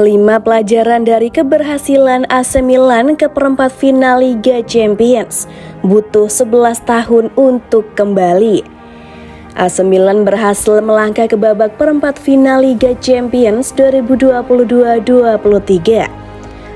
5 pelajaran dari keberhasilan AC Milan ke perempat final Liga Champions. Butuh 11 tahun untuk kembali. AC Milan berhasil melangkah ke babak perempat final Liga Champions 2022-23.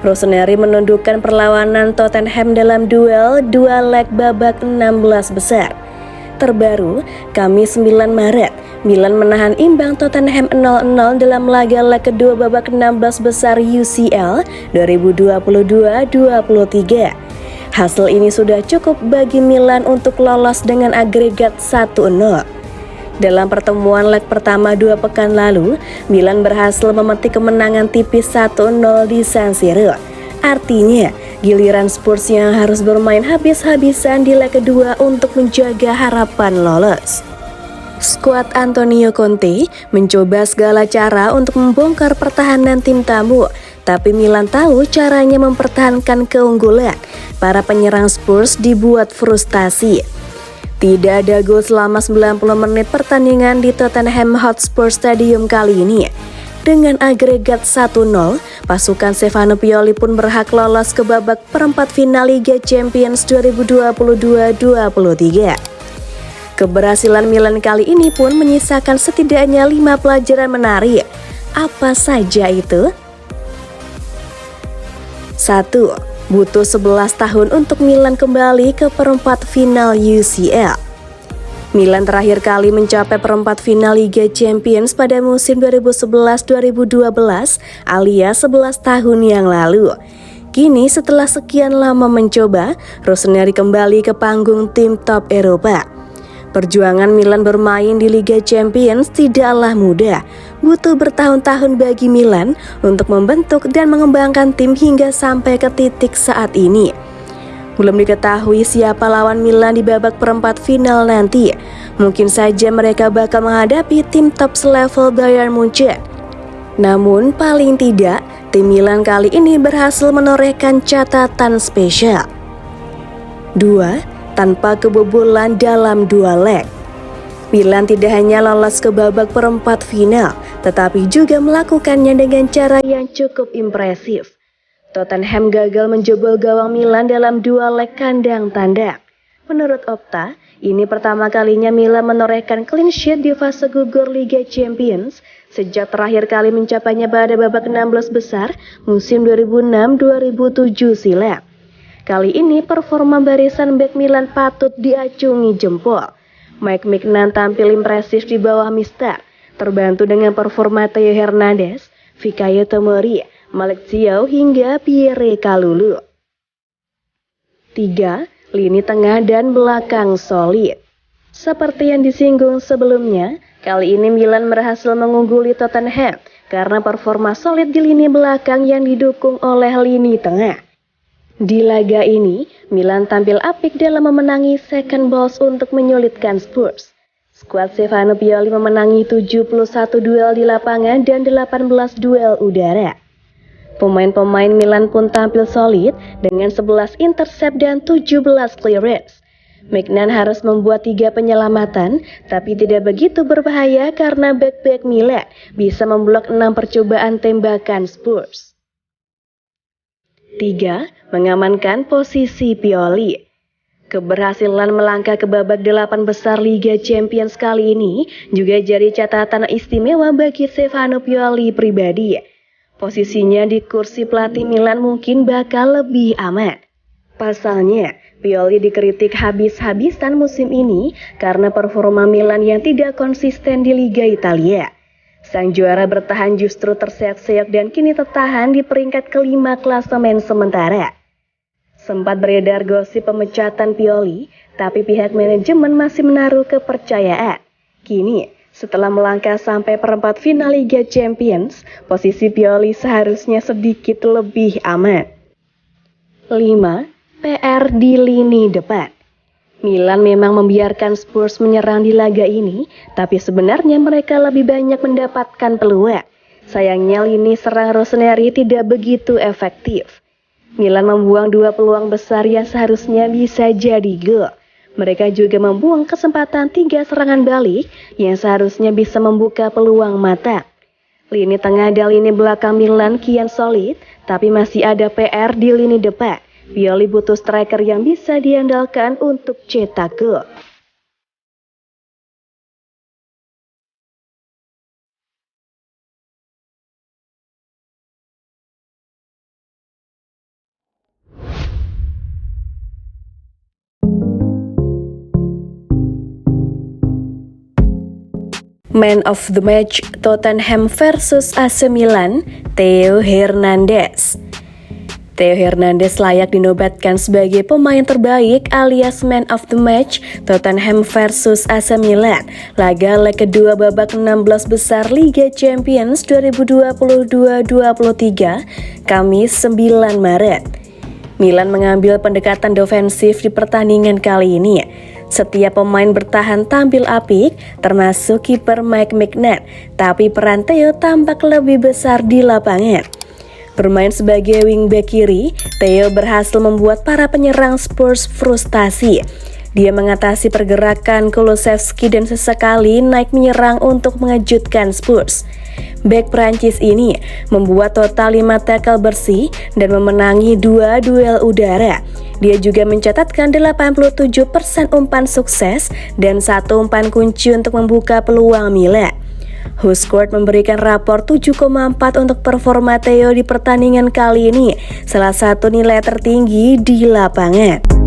Rossoneri menundukkan perlawanan Tottenham dalam duel 2 leg babak 16 besar. Terbaru, Kamis 9 Maret, Milan menahan imbang Tottenham 0-0 dalam laga leg kedua babak 16 besar UCL 2022-23. Hasil ini sudah cukup bagi Milan untuk lolos dengan agregat 1-0. Dalam pertemuan leg pertama 2 pekan lalu, Milan berhasil memetik kemenangan tipis 1-0 di San Siro. Artinya, giliran Spurs yang harus bermain habis-habisan di leg kedua untuk menjaga harapan lolos. Skuad Antonio Conte mencoba segala cara untuk membongkar pertahanan tim tamu, tapi Milan tahu caranya mempertahankan keunggulan. Para penyerang Spurs dibuat frustasi. Tidak ada gol selama 90 menit pertandingan di Tottenham Hotspur Stadium kali ini. Dengan agregat 1-0, pasukan Stefano Pioli pun berhak lolos ke babak perempat final Liga Champions 2022-23. Keberhasilan Milan kali ini pun menyisakan setidaknya 5 pelajaran menarik. Apa saja itu? 1. Butuh 11 tahun untuk Milan kembali ke perempat final UCL. Milan terakhir kali mencapai perempat final Liga Champions pada musim 2011-2012 alias 11 tahun yang lalu. Kini setelah sekian lama mencoba, Rossoneri kembali ke panggung tim top Eropa. Perjuangan Milan bermain di Liga Champions tidaklah mudah. Butuh bertahun-tahun bagi Milan untuk membentuk dan mengembangkan tim hingga sampai ke titik saat ini. Belum diketahui siapa lawan Milan di babak perempat final nanti. Mungkin saja mereka bakal menghadapi tim top selevel Bayern Munchen. Namun paling tidak, tim Milan kali ini berhasil menorehkan catatan spesial. 2. Tanpa kebobolan dalam 2 leg. Milan tidak hanya lolos ke babak perempat final, tetapi juga melakukannya dengan cara yang cukup impresif. Tottenham gagal menjebol gawang Milan dalam 2 leg kandang tandang. Menurut Opta, ini pertama kalinya Milan menorehkan clean sheet di fase gugur Liga Champions sejak terakhir kali mencapainya pada babak 16 besar musim 2006-2007 silam. Kali ini performa barisan bek Milan patut diacungi jempol. Mike Maignan tampil impresif di bawah Mister, terbantu dengan performa Theo Hernandez, Fikayo Tomori, Malik Thiaw hingga Pierre Kalulu. 3. Lini tengah dan belakang solid. Seperti yang disinggung sebelumnya, kali ini Milan berhasil mengungguli Tottenham karena performa solid di lini belakang yang didukung oleh lini tengah. Di laga ini, Milan tampil apik dalam memenangi second balls untuk menyulitkan Spurs. Skuad Stefano Pioli memenangi 71 duel di lapangan dan 18 duel udara. Pemain-pemain Milan pun tampil solid dengan 11 intercept dan 17 clearance. Maignan harus membuat 3 penyelamatan, tapi tidak begitu berbahaya karena bek-bek Milan bisa memblok 6 percobaan tembakan Spurs. 3. Mengamankan posisi Pioli. Keberhasilan melangkah ke babak 8 besar Liga Champions kali ini juga jadi catatan istimewa bagi Stefano Pioli pribadi. Posisinya di kursi pelatih Milan mungkin bakal lebih aman. Pasalnya, Pioli dikritik habis-habisan musim ini karena performa Milan yang tidak konsisten di Liga Italia. Sang juara bertahan justru terseok-seok dan kini tertahan di peringkat kelima klasemen sementara. Sempat beredar gosip pemecatan Pioli, tapi pihak manajemen masih menaruh kepercayaan. Kini, setelah melangkah sampai perempat final Liga Champions, posisi Pioli seharusnya sedikit lebih aman. 5. PR di lini depan. Milan memang membiarkan Spurs menyerang di laga ini, tapi sebenarnya mereka lebih banyak mendapatkan peluang. Sayangnya lini serang Rossoneri tidak begitu efektif. Milan membuang 2 peluang besar yang seharusnya bisa jadi gol. Mereka juga membuang kesempatan 3 serangan balik yang seharusnya bisa membuka peluang matang. Lini tengah dan lini belakang Milan kian solid, tapi masih ada PR di lini depan. Pioli butuh striker yang bisa diandalkan untuk cetak gol. Man of the match Tottenham versus AC Milan, Theo Hernandez. Theo Hernandez layak dinobatkan sebagai pemain terbaik alias man of the match Tottenham versus AC Milan, laga leg kedua babak 16 besar Liga Champions 2022-23, Kamis 9 Maret. Milan mengambil pendekatan defensif di pertandingan kali ini. Setiap pemain bertahan tampil apik, termasuk kiper Mike Maignan, tapi peran Theo tampak lebih besar di lapangan. Bermain sebagai wingback kiri, Theo berhasil membuat para penyerang Spurs frustasi. Dia mengatasi pergerakan Kulusevski dan sesekali naik menyerang untuk mengejutkan Spurs. Bek Prancis ini membuat total 5 tackle bersih dan memenangi 2 duel udara. Dia juga mencatatkan 87% umpan sukses dan 1 umpan kunci untuk membuka peluang Milan. WhoScored memberikan rapor 7,4 untuk performa Theo di pertandingan kali ini, salah satu nilai tertinggi di lapangan.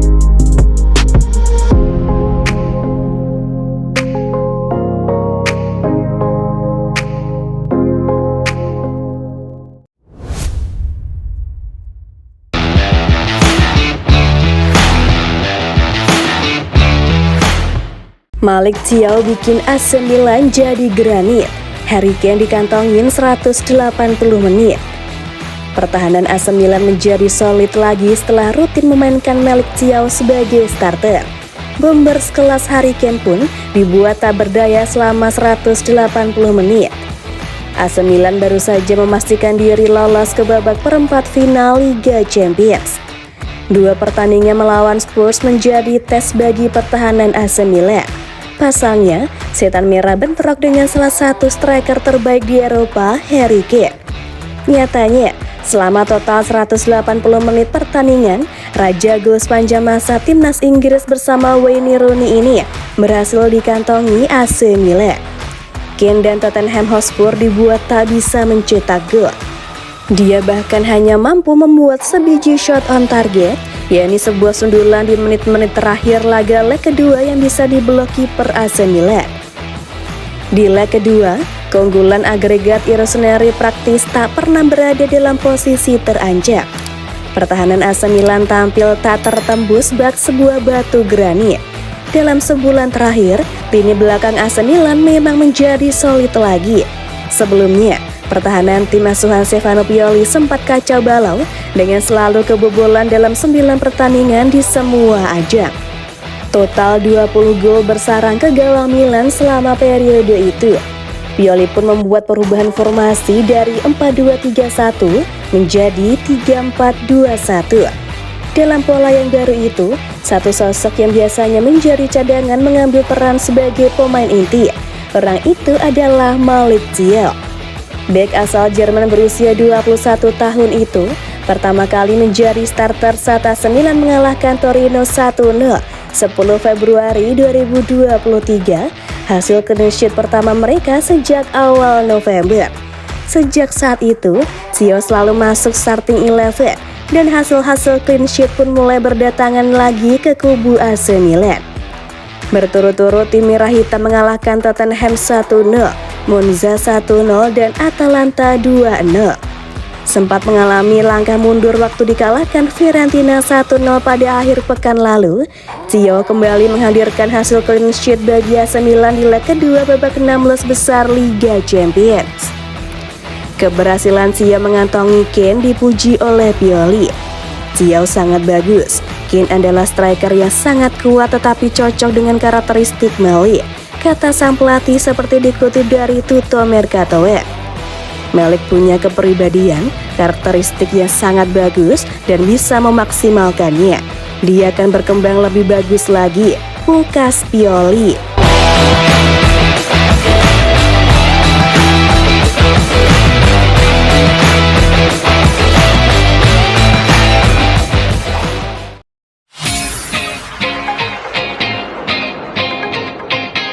Malick Thiaw bikin AC Milan jadi granit. Harry Kane dikantongin 180 menit. Pertahanan AC Milan menjadi solid lagi setelah rutin memainkan Malick Thiaw sebagai starter. Bomber sekelas Harry Kane pun dibuat tak berdaya selama 180 menit. AC Milan baru saja memastikan diri lolos ke babak perempat final Liga Champions. 2 pertandingan melawan Spurs menjadi tes bagi pertahanan AC Milan. Pasalnya, setan merah bentrok dengan salah satu striker terbaik di Eropa, Harry Kane. Nyatanya, selama total 180 menit pertandingan, Raja Gol sepanjang masa timnas Inggris bersama Wayne Rooney ini berhasil dikantongi AC Milan. Kane dan Tottenham Hotspur dibuat tak bisa mencetak gol. Dia bahkan hanya mampu membuat sebiji shot on target, yakni sebuah sundulan di menit-menit terakhir laga leg kedua yang bisa diblok kiper AC Milan. Di leg kedua, keunggulan agregat Rossoneri praktis tak pernah berada dalam posisi terancam. Pertahanan AC Milan tampil tak tertembus bak sebuah batu granit. Dalam sebulan terakhir, lini belakang AC Milan memang menjadi solid lagi. Sebelumnya, pertahanan tim asuhan Stefano Pioli sempat kacau balau dengan selalu kebobolan dalam 9 pertandingan di semua ajang. Total 20 gol bersarang ke gawang Milan selama periode itu. Pioli pun membuat perubahan formasi dari 4-2-3-1 menjadi 3-4-2-1. Dalam pola yang baru itu, satu sosok yang biasanya menjadi cadangan mengambil peran sebagai pemain inti. Orang itu adalah Malick Thiaw. Bek asal Jerman berusia 21 tahun itu pertama kali menjadi starter saat AC Milan mengalahkan Torino 1-0 10 Februari 2023, hasil clean sheet pertama mereka sejak awal November. Sejak saat itu, Thiaw selalu masuk starting 11 dan hasil-hasil clean sheet pun mulai berdatangan lagi ke kubu AC Milan. Berturut-turut tim merah hitam mengalahkan Tottenham 1-0, Monza 1-0 dan Atalanta 2-0. Sempat mengalami langkah mundur waktu dikalahkan Fiorentina 1-0 pada akhir pekan lalu. Thiaw kembali menghadirkan hasil clean sheet bagi AC Milan di leg kedua babak 16 besar Liga Champions. Keberhasilan Thiaw mengantongi Kane dipuji oleh Pioli. Thiaw sangat bagus. Kane adalah striker yang sangat kuat tetapi cocok dengan karakteristik Malick, kata sang pelatih seperti dikutip dari Tutto Mercato. Malick punya kepribadian, karakteristik yang sangat bagus dan bisa memaksimalkannya. Dia akan berkembang lebih bagus lagi, pungkas Pioli.